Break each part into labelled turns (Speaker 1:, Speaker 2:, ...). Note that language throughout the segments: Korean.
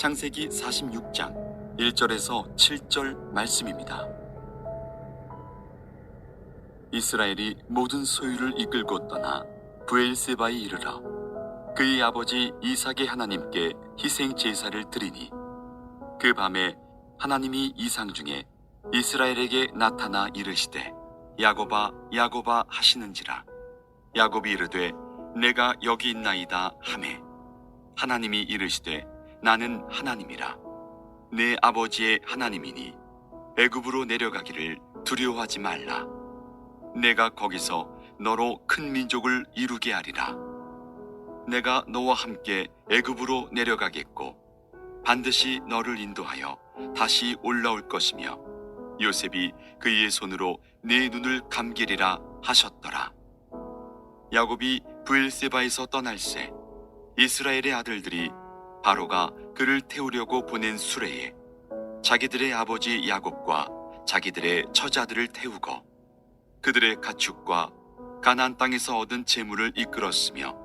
Speaker 1: 창세기 46장 1절에서 7절 말씀입니다. 이스라엘이 모든 소유를 이끌고 떠나 브엘세바에 이르러 그의 아버지 이삭의 하나님께 희생 제사를 드리니 그 밤에 하나님이 이상 중에 이스라엘에게 나타나 이르시되 야곱아 야곱아 하시는지라. 야곱이 이르되 내가 여기 있나이다 하매 하나님이 이르시되 나는 하나님이라. 내 아버지의 하나님이니 애굽으로 내려가기를 두려워하지 말라. 내가 거기서 너로 큰 민족을 이루게 하리라. 내가 너와 함께 애굽으로 내려가겠고 반드시 너를 인도하여 다시 올라올 것이며 요셉이 그의 손으로 네 눈을 감기리라 하셨더라. 야곱이 브엘세바에서 떠날새 이스라엘의 아들들이 바로가 그를 태우려고 보낸 수레에 자기들의 아버지 야곱과 자기들의 처자들을 태우고 그들의 가축과 가나안 땅에서 얻은 재물을 이끌었으며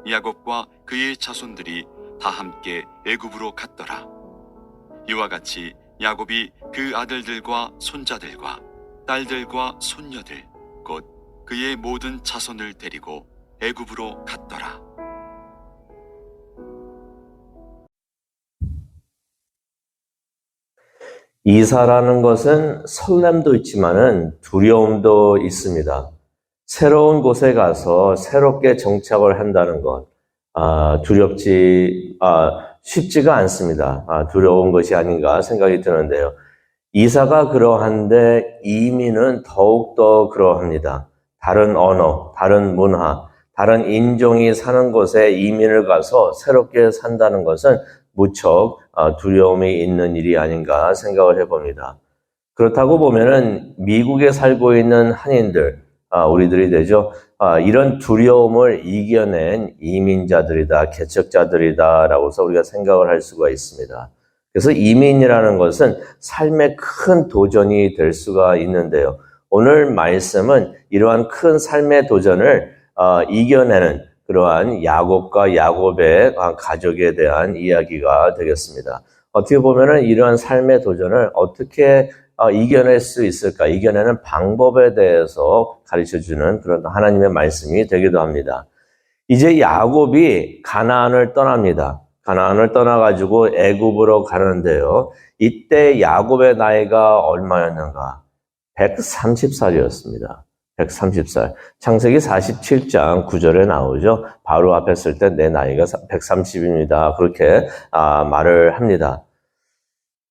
Speaker 1: 야곱과 그의 자손들이 다 함께 애굽으로 갔더라. 이와 같이 야곱이 그 아들들과 손자들과 딸들과 손녀들 곧 그의 모든 자손을 데리고 애굽으로 갔더라.
Speaker 2: 이사라는 것은 설렘도 있지만은 두려움도 있습니다. 새로운 곳에 가서 새롭게 정착을 한다는 것, 쉽지가 않습니다. 두려운 것이 아닌가 생각이 드는데요. 이사가 그러한데 이민은 더욱더 그러합니다. 다른 언어, 다른 문화, 다른 인종이 사는 곳에 이민을 가서 새롭게 산다는 것은 무척 두려움이 있는 일이 아닌가 생각을 해봅니다. 그렇다고 보면은 미국에 살고 있는 한인들, 우리들이 되죠. 이런 두려움을 이겨낸 이민자들이다, 개척자들이다라고서 우리가 생각을 할 수가 있습니다. 그래서 이민이라는 것은 삶의 큰 도전이 될 수가 있는데요. 오늘 말씀은 이러한 큰 삶의 도전을 이겨내는 그러한 야곱과 야곱의 가족에 대한 이야기가 되겠습니다. 어떻게 보면은 이러한 삶의 도전을 어떻게 이겨낼 수 있을까? 이겨내는 방법에 대해서 가르쳐주는 그런 하나님의 말씀이 되기도 합니다. 이제 야곱이 가나안을 떠납니다. 가나안을 떠나가지고 애굽으로 가는데요. 이때 야곱의 나이가 얼마였는가? 130살이었습니다. 130살. 창세기 47장 9절에 나오죠. 바로 앞에 쓸 때 내 나이가 130입니다. 그렇게 말을 합니다.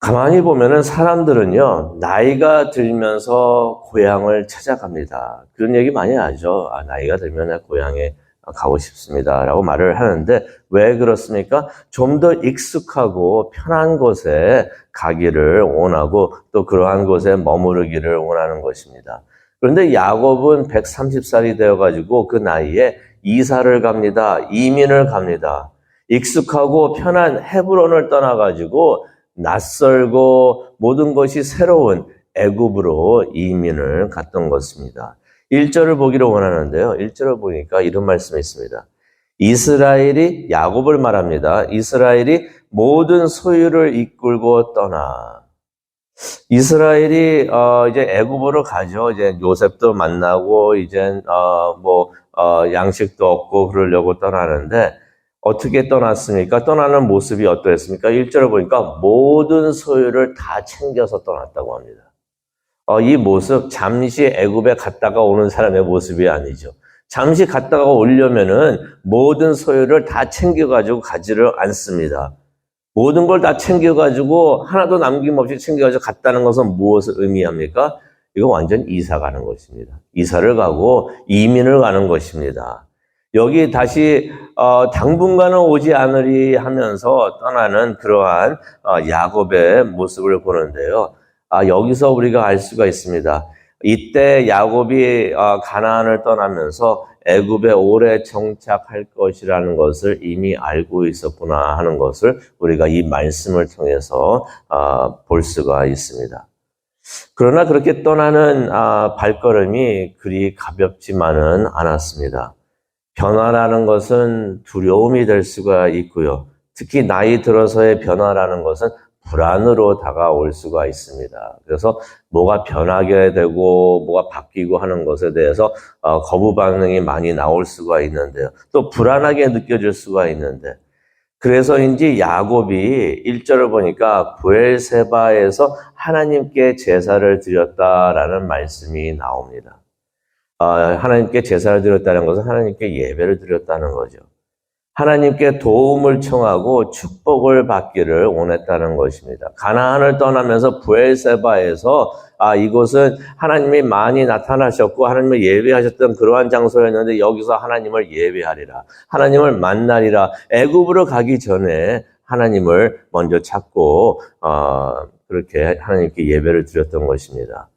Speaker 2: 가만히 보면은 사람들은요, 나이가 들면서 고향을 찾아갑니다. 그런 얘기 많이 하죠. 나이가 들면 고향에 가고 싶습니다. 라고 말을 하는데, 왜 그렇습니까? 좀 더 익숙하고 편한 곳에 가기를 원하고 또 그러한 곳에 머무르기를 원하는 것입니다. 그런데 야곱은 130살이 되어가지고 그 나이에 이사를 갑니다. 이민을 갑니다. 익숙하고 편한 헤브론을 떠나가지고 낯설고 모든 것이 새로운 애굽으로 이민을 갔던 것입니다. 1절을 보기를 원하는데요. 1절을 보니까 이런 말씀이 있습니다. 이스라엘이, 야곱을 말합니다. 이스라엘이 모든 소유를 이끌고 떠나. 이스라엘이 이제 애굽으로 가죠. 이제 요셉도 만나고 이제 양식도 얻고 그러려고 떠나는데 어떻게 떠났습니까? 떠나는 모습이 어떠했습니까? 1절을 보니까 모든 소유를 다 챙겨서 떠났다고 합니다. 이 모습 잠시 애굽에 갔다가 오는 사람의 모습이 아니죠. 잠시 갔다가 오려면은 모든 소유를 다 챙겨가지고 가지를 않습니다. 모든 걸 다 챙겨가지고 하나도 남김없이 챙겨가지고 갔다는 것은 무엇을 의미합니까? 이거 완전 이사 가는 것입니다. 이사를 가고 이민을 가는 것입니다. 여기 다시 당분간은 오지 않으리 하면서 떠나는 그러한 야곱의 모습을 보는데요. 여기서 우리가 알 수가 있습니다. 이때 야곱이 가나안을 떠나면서 애굽에 오래 정착할 것이라는 것을 이미 알고 있었구나 하는 것을 우리가 이 말씀을 통해서 볼 수가 있습니다. 그러나 그렇게 떠나는 발걸음이 그리 가볍지만은 않았습니다. 변화라는 것은 두려움이 될 수가 있고요. 특히 나이 들어서의 변화라는 것은 불안으로 다가올 수가 있습니다. 그래서 뭐가 변하게 되고 뭐가 바뀌고 하는 것에 대해서 거부 반응이 많이 나올 수가 있는데요. 또 불안하게 느껴질 수가 있는데, 그래서인지 야곱이 1절을 보니까 브엘세바에서 하나님께 제사를 드렸다라는 말씀이 나옵니다. 하나님께 제사를 드렸다는 것은 하나님께 예배를 드렸다는 거죠. 하나님께 도움을 청하고 축복을 받기를 원했다는 것입니다. 가나안을 떠나면서 브엘세바에서 이곳은 하나님이 많이 나타나셨고 하나님을 예배하셨던 그러한 장소였는데 여기서 하나님을 예배하리라, 하나님을 만나리라. 애굽으로 가기 전에 하나님을 먼저 찾고 그렇게 하나님께 예배를 드렸던 것입니다.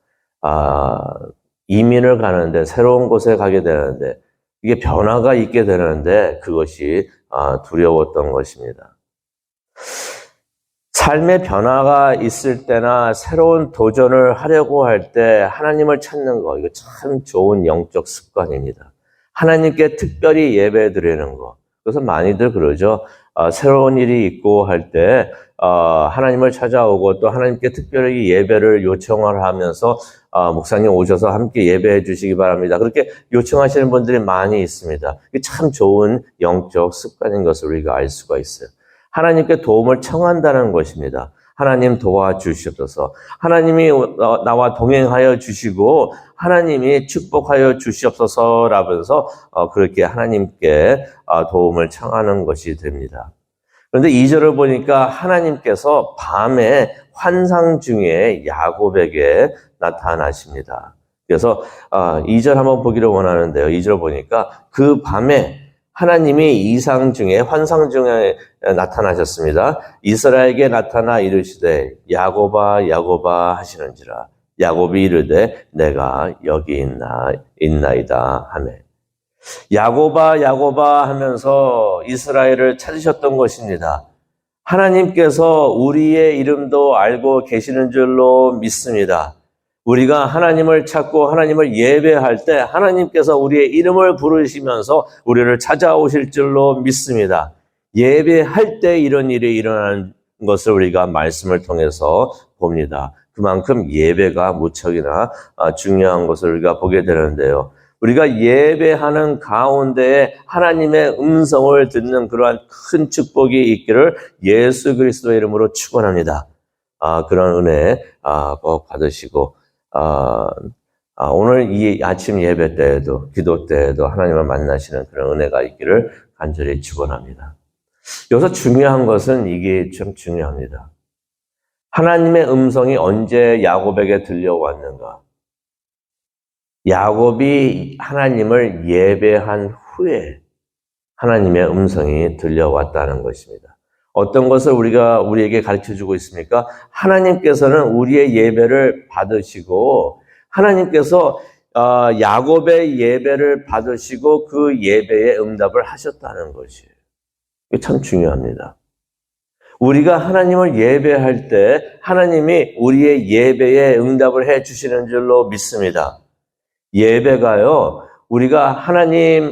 Speaker 2: 이민을 가는데, 새로운 곳에 가게 되는데 이게 변화가 있게 되는데 그것이 두려웠던 것입니다. 삶의 변화가 있을 때나 새로운 도전을 하려고 할 때 하나님을 찾는 거, 이거 참 좋은 영적 습관입니다. 하나님께 특별히 예배 드리는 거. 그래서 많이들 그러죠. 새로운 일이 있고 할 때 하나님을 찾아오고 또 하나님께 특별히 예배를 요청을 하면서 목사님 오셔서 함께 예배해 주시기 바랍니다, 그렇게 요청하시는 분들이 많이 있습니다. 이게 참 좋은 영적 습관인 것을 우리가 알 수가 있어요. 하나님께 도움을 청한다는 것입니다. 하나님 도와주시옵소서, 하나님이 나와 동행하여 주시고 하나님이 축복하여 주시옵소서라면서 그렇게 하나님께 도움을 청하는 것이 됩니다. 그런데 2절을 보니까 하나님께서 밤에 환상 중에 야곱에게 나타나십니다. 그래서 2절 한번 보기를 원하는데요. 2절 보니까 그 밤에 하나님이 이상 중에, 환상 중에 나타나셨습니다. 이스라엘에게 나타나 이르시되 야곱아 야곱아 하시는지라. 야곱이 이르되 내가 여기 있나이다 하매. 야곱아 야곱아 하면서 이스라엘을 찾으셨던 것입니다. 하나님께서 우리의 이름도 알고 계시는 줄로 믿습니다. 우리가 하나님을 찾고 하나님을 예배할 때 하나님께서 우리의 이름을 부르시면서 우리를 찾아오실 줄로 믿습니다. 예배할 때 이런 일이 일어나는 것을 우리가 말씀을 통해서 봅니다. 그만큼 예배가 무척이나 중요한 것을 우리가 보게 되는데요. 우리가 예배하는 가운데에 하나님의 음성을 듣는 그러한 큰 축복이 있기를 예수 그리스도의 이름으로 축원합니다. 그런 은혜 꼭 받으시고 오늘 이 아침 예배 때에도, 기도 때에도 하나님을 만나시는 그런 은혜가 있기를 간절히 축원합니다. 여기서 중요한 것은 이게 참 중요합니다. 하나님의 음성이 언제 야곱에게 들려왔는가? 야곱이 하나님을 예배한 후에 하나님의 음성이 들려왔다는 것입니다. 어떤 것을 우리에게 가르쳐주고 있습니까? 하나님께서는 우리의 예배를 받으시고 하나님께서 야곱의 예배를 받으시고 그 예배에 응답을 하셨다는 것이에요. 이게 참 중요합니다. 우리가 하나님을 예배할 때 하나님이 우리의 예배에 응답을 해 주시는 줄로 믿습니다. 예배가요, 우리가 하나님의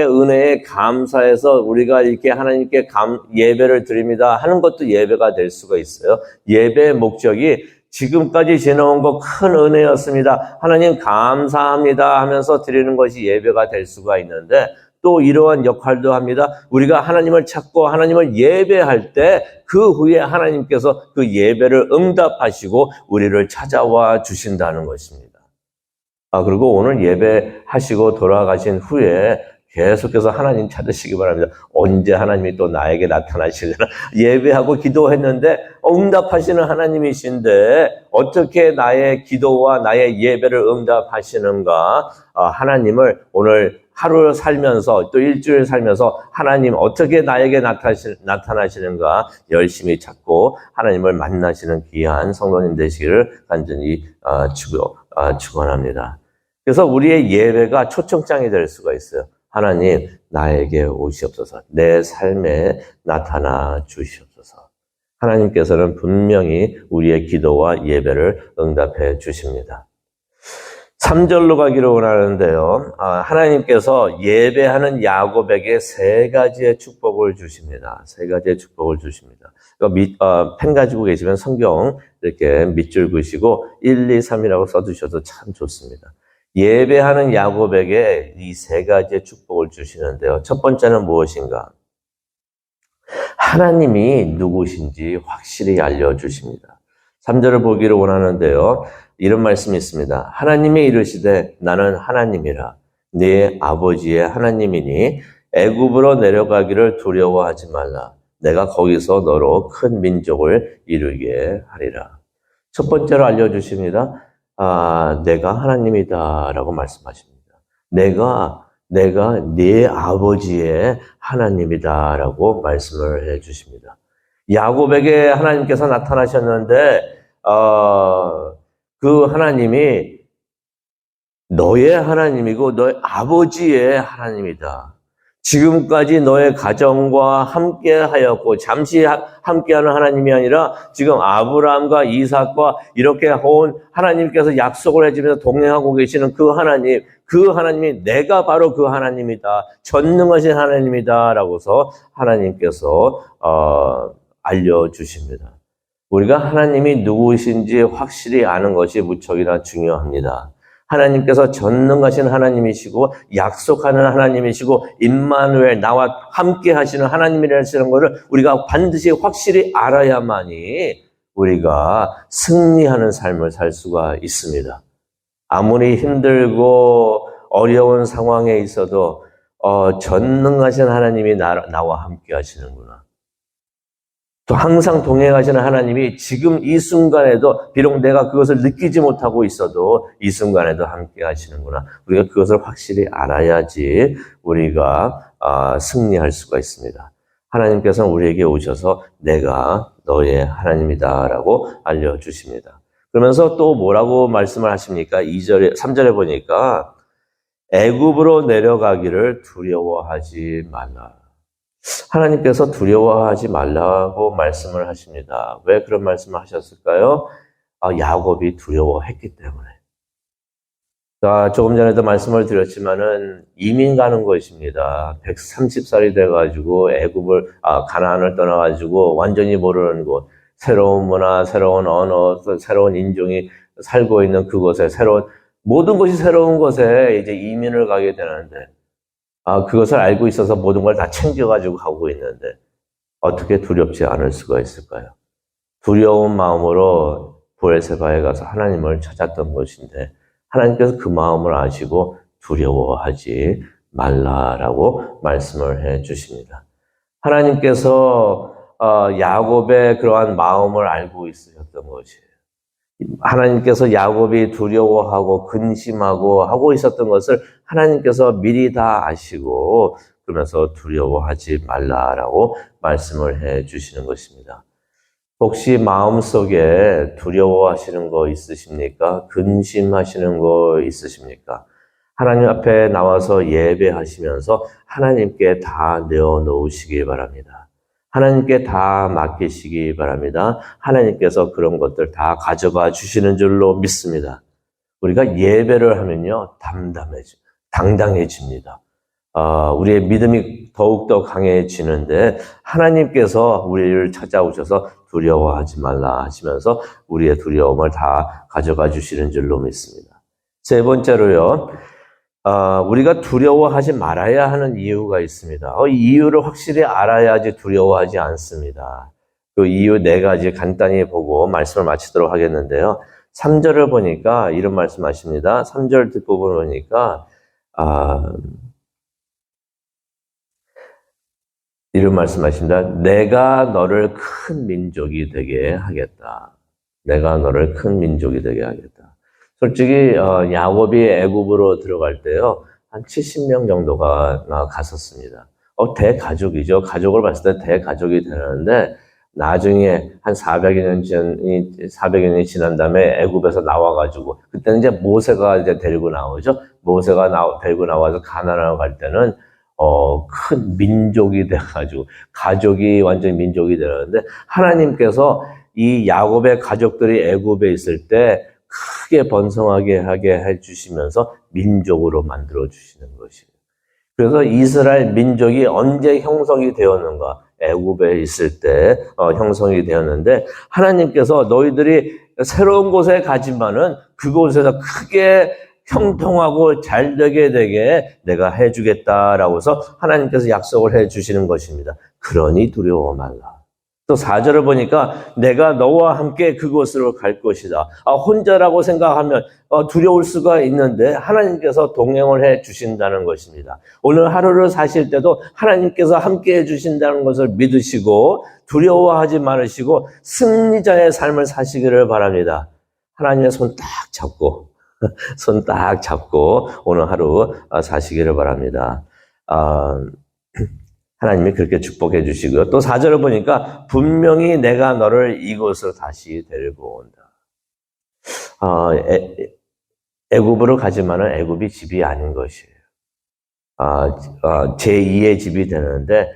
Speaker 2: 은혜에 감사해서 우리가 이렇게 하나님께 예배를 드립니다 하는 것도 예배가 될 수가 있어요. 예배의 목적이 지금까지 지나온 거 큰 은혜였습니다, 하나님 감사합니다 하면서 드리는 것이 예배가 될 수가 있는데, 또 이러한 역할도 합니다. 우리가 하나님을 찾고 하나님을 예배할 때 그 후에 하나님께서 그 예배를 응답하시고 우리를 찾아와 주신다는 것입니다. 그리고 오늘 예배하시고 돌아가신 후에 계속해서 하나님 찾으시기 바랍니다. 언제 하나님이 또 나에게 나타나시려나. 예배하고 기도했는데 응답하시는 하나님이신데 어떻게 나의 기도와 나의 예배를 응답하시는가? 하나님을 오늘 하루 살면서 또 일주일 살면서 하나님 어떻게 나에게 나타나시는가 열심히 찾고 하나님을 만나시는 귀한 성도님 되시기를 간절히 축원합니다. 그래서 우리의 예배가 초청장이 될 수가 있어요. 하나님 나에게 오시옵소서, 내 삶에 나타나 주시옵소서. 하나님께서는 분명히 우리의 기도와 예배를 응답해 주십니다. 3절로 가기를 원하는데요. 하나님께서 예배하는 야곱에게 세 가지의 축복을 주십니다. 세 가지의 축복을 주십니다. 펜 가지고 계시면 성경 이렇게 밑줄 그시고 1, 2, 3이라고 써두셔도 참 좋습니다. 예배하는 야곱에게 이 세 가지의 축복을 주시는데요. 첫 번째는 무엇인가? 하나님이 누구신지 확실히 알려주십니다. 3절을 보기를 원하는데요. 이런 말씀이 있습니다. 하나님이 이르시되 나는 하나님이라 네 아버지의 하나님이니 애굽으로 내려가기를 두려워하지 말라. 내가 거기서 너로 큰 민족을 이루게 하리라. 첫 번째로 알려주십니다. 내가 하나님이다라고 말씀하십니다. 내가 네 아버지의 하나님이다라고 말씀을 해주십니다. 야곱에게 하나님께서 나타나셨는데 그 하나님이 너의 하나님이고 너의 아버지의 하나님이다. 지금까지 너의 가정과 함께 하였고 잠시 함께하는 하나님이 아니라 지금 아브라함과 이삭과 이렇게 온 하나님께서 약속을 해주면서 동행하고 계시는 그 하나님이 내가 바로 그 하나님이다. 전능하신 하나님이다. 라고서 하나님께서 알려주십니다. 우리가 하나님이 누구신지 확실히 아는 것이 무척이나 중요합니다. 하나님께서 전능하신 하나님이시고 약속하는 하나님이시고 임마누엘 나와 함께 하시는 하나님이라는 것을 우리가 반드시 확실히 알아야만이 우리가 승리하는 삶을 살 수가 있습니다. 아무리 힘들고 어려운 상황에 있어도 전능하신 하나님이 나와 함께 하시는구나. 또 항상 동행하시는 하나님이 지금 이 순간에도 비록 내가 그것을 느끼지 못하고 있어도 이 순간에도 함께 하시는구나. 우리가 그것을 확실히 알아야지 우리가 승리할 수가 있습니다. 하나님께서는 우리에게 오셔서 내가 너의 하나님이다라고 알려주십니다. 그러면서 또 뭐라고 말씀을 하십니까? 3절에 보니까 애굽으로 내려가기를 두려워하지 말라. 하나님께서 두려워하지 말라고 말씀을 하십니다. 왜 그런 말씀을 하셨을까요? 야곱이 두려워했기 때문에. 조금 전에도 말씀을 드렸지만은 이민 가는 것입니다. 130살이 돼가지고 가나안을 떠나가지고 완전히 모르는 곳, 새로운 문화, 새로운 언어, 새로운 인종이 살고 있는 그곳에 모든 것이 새로운 곳에 이제 이민을 가게 되는데 그것을 알고 있어서 모든 걸 다 챙겨가지고 가고 있는데 어떻게 두렵지 않을 수가 있을까요? 두려운 마음으로 브엘세바에 가서 하나님을 찾았던 것인데 하나님께서 그 마음을 아시고 두려워하지 말라라고 말씀을 해 주십니다. 하나님께서 야곱의 그러한 마음을 알고 있으셨던 것이에요. 하나님께서 야곱이 두려워하고 근심하고 하고 있었던 것을 하나님께서 미리 다 아시고 그러면서 두려워하지 말라라고 말씀을 해 주시는 것입니다. 혹시 마음속에 두려워하시는 거 있으십니까? 근심하시는 거 있으십니까? 하나님 앞에 나와서 예배하시면서 하나님께 다 내어놓으시기 바랍니다. 하나님께 다 맡기시기 바랍니다. 하나님께서 그런 것들 다 가져가 주시는 줄로 믿습니다. 우리가 예배를 하면요, 당당해집니다. 우리의 믿음이 더욱더 강해지는데 하나님께서 우리를 찾아오셔서 두려워하지 말라 하시면서 우리의 두려움을 다 가져가 주시는 줄로 믿습니다. 세 번째로요, 우리가 두려워하지 말아야 하는 이유가 있습니다. 이 이유를 확실히 알아야지 두려워하지 않습니다. 그 이유 네 가지 간단히 보고 말씀을 마치도록 하겠는데요. 3절을 보니까 이런 말씀 하십니다. 3절 뒷부분 보니까 이런 말씀 하십니다. 내가 너를 큰 민족이 되게 하겠다. 내가 너를 큰 민족이 되게 하겠다. 솔직히 야곱이 애굽으로 들어갈 때요, 한 70명 정도가 갔었습니다. 대가족이죠. 가족을 봤을 때 대가족이 되는데 나중에 한 400여 년이 지난 다음에 애굽에서 나와가지고 그때는 이제 모세가 이제 데리고 나오죠. 모세가 데리고 나와서 가나안으로 갈 때는 큰 민족이 돼가지고 가족이 완전히 민족이 되는데 하나님께서 이 야곱의 가족들이 애굽에 있을 때 크게 번성하게 하게 해주시면서 민족으로 만들어주시는 것이에요. 그래서 이스라엘 민족이 언제 형성이 되었는가? 애굽에 있을 때 형성이 되었는데 하나님께서 너희들이 새로운 곳에 가지만은 그곳에서 크게 형통하고 잘되게 내가 해주겠다라고 해서 하나님께서 약속을 해주시는 것입니다. 그러니 두려워 말라. 또 4절을 보니까 내가 너와 함께 그곳으로 갈 것이다. 혼자라고 생각하면 두려울 수가 있는데 하나님께서 동행을 해 주신다는 것입니다. 오늘 하루를 사실 때도 하나님께서 함께 해 주신다는 것을 믿으시고 두려워하지 말으시고 승리자의 삶을 사시기를 바랍니다. 하나님의 손 딱 잡고 오늘 하루 사시기를 바랍니다. 하나님이 그렇게 축복해 주시고요. 또 4절을 보니까 분명히 내가 너를 이곳으로 다시 데리고 온다. 애굽으로 가지만은 애굽이 집이 아닌 것이에요. 제2의 집이 되는데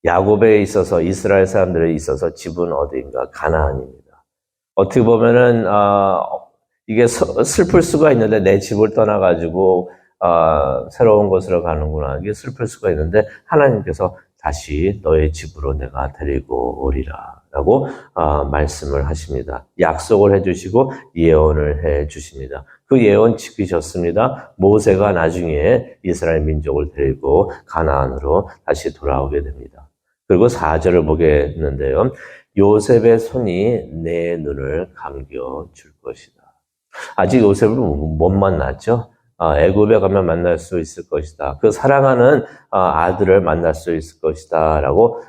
Speaker 2: 야곱에 있어서 이스라엘 사람들에 있어서 집은 어디인가? 가나안입니다. 어떻게 보면은 이게 슬플 수가 있는데 내 집을 떠나가지고 새로운 곳으로 가는구나. 이게 슬플 수가 있는데 하나님께서 다시 너의 집으로 내가 데리고 오리라 라고 말씀을 하십니다. 약속을 해주시고 예언을 해주십니다. 그 예언 지키셨습니다. 모세가 나중에 이스라엘 민족을 데리고 가나안으로 다시 돌아오게 됩니다. 그리고 4절을 보게 했는데요. 요셉의 손이 내 눈을 감겨줄 것이다. 아직 요셉을 못 만났죠. 애굽에 가면 만날 수 있을 것이다. 그 사랑하는 아들을 만날 수 있을 것이다. 라고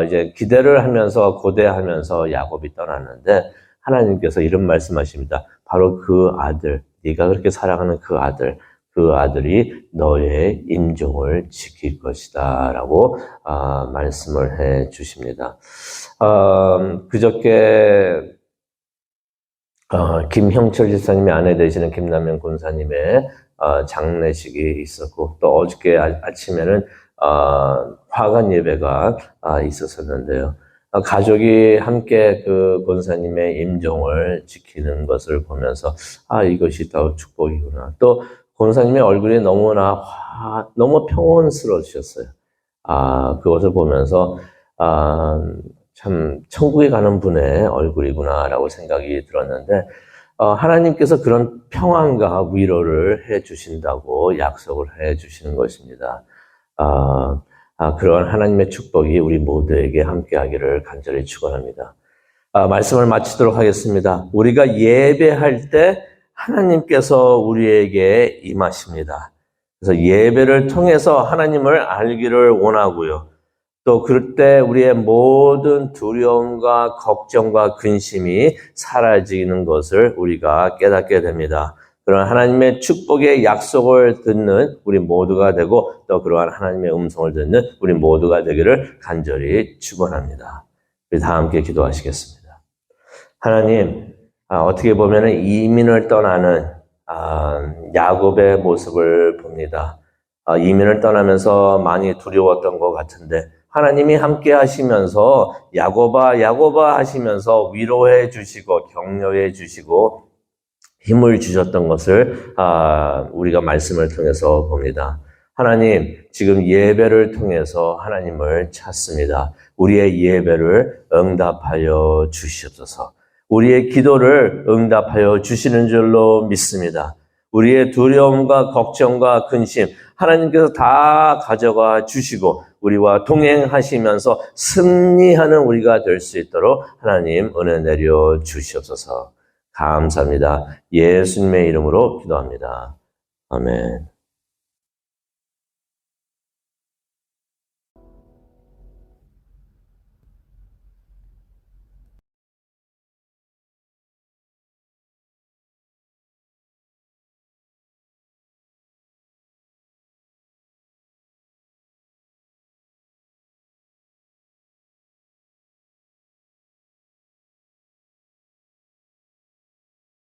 Speaker 2: 이제 기대를 하면서 고대하면서 야곱이 떠났는데 하나님께서 이런 말씀하십니다. 바로 그 아들, 네가 그렇게 사랑하는 그 아들이 너의 임종을 지킬 것이다. 라고 말씀을 해 주십니다. 그저께 김형철 집사님의 아내 되시는 김남현 권사님의 장례식이 있었고 또 어저께 아침에는 화관 예배가 있었었는데요. 가족이 함께 그 권사님의 임종을 지키는 것을 보면서 이것이 더 축복이구나. 또 권사님의 얼굴이 너무 평온스러우셨어요. 그것을 보면서 참 천국에 가는 분의 얼굴이구나라고 생각이 들었는데 하나님께서 그런 평안과 위로를 해주신다고 약속을 해주시는 것입니다. 그런 하나님의 축복이 우리 모두에게 함께하기를 간절히 축원합니다. 말씀을 마치도록 하겠습니다. 우리가 예배할 때 하나님께서 우리에게 임하십니다. 그래서 예배를 통해서 하나님을 알기를 원하고요. 또 그럴 때 우리의 모든 두려움과 걱정과 근심이 사라지는 것을 우리가 깨닫게 됩니다. 그런 하나님의 축복의 약속을 듣는 우리 모두가 되고 또 그러한 하나님의 음성을 듣는 우리 모두가 되기를 간절히 축원합니다. 우리 다 함께 기도하시겠습니다. 하나님, 어떻게 보면 이민을 떠나는 야곱의 모습을 봅니다. 이민을 떠나면서 많이 두려웠던 것 같은데 하나님이 함께 하시면서 야곱아 야곱아 하시면서 위로해 주시고 격려해 주시고 힘을 주셨던 것을 우리가 말씀을 통해서 봅니다. 하나님, 지금 예배를 통해서 하나님을 찾습니다. 우리의 예배를 응답하여 주시옵소서. 우리의 기도를 응답하여 주시는 줄로 믿습니다. 우리의 두려움과 걱정과 근심 하나님께서 다 가져가 주시고 우리와 동행하시면서 승리하는 우리가 될 수 있도록 하나님 은혜 내려 주시옵소서. 감사합니다. 예수님의 이름으로 기도합니다. 아멘.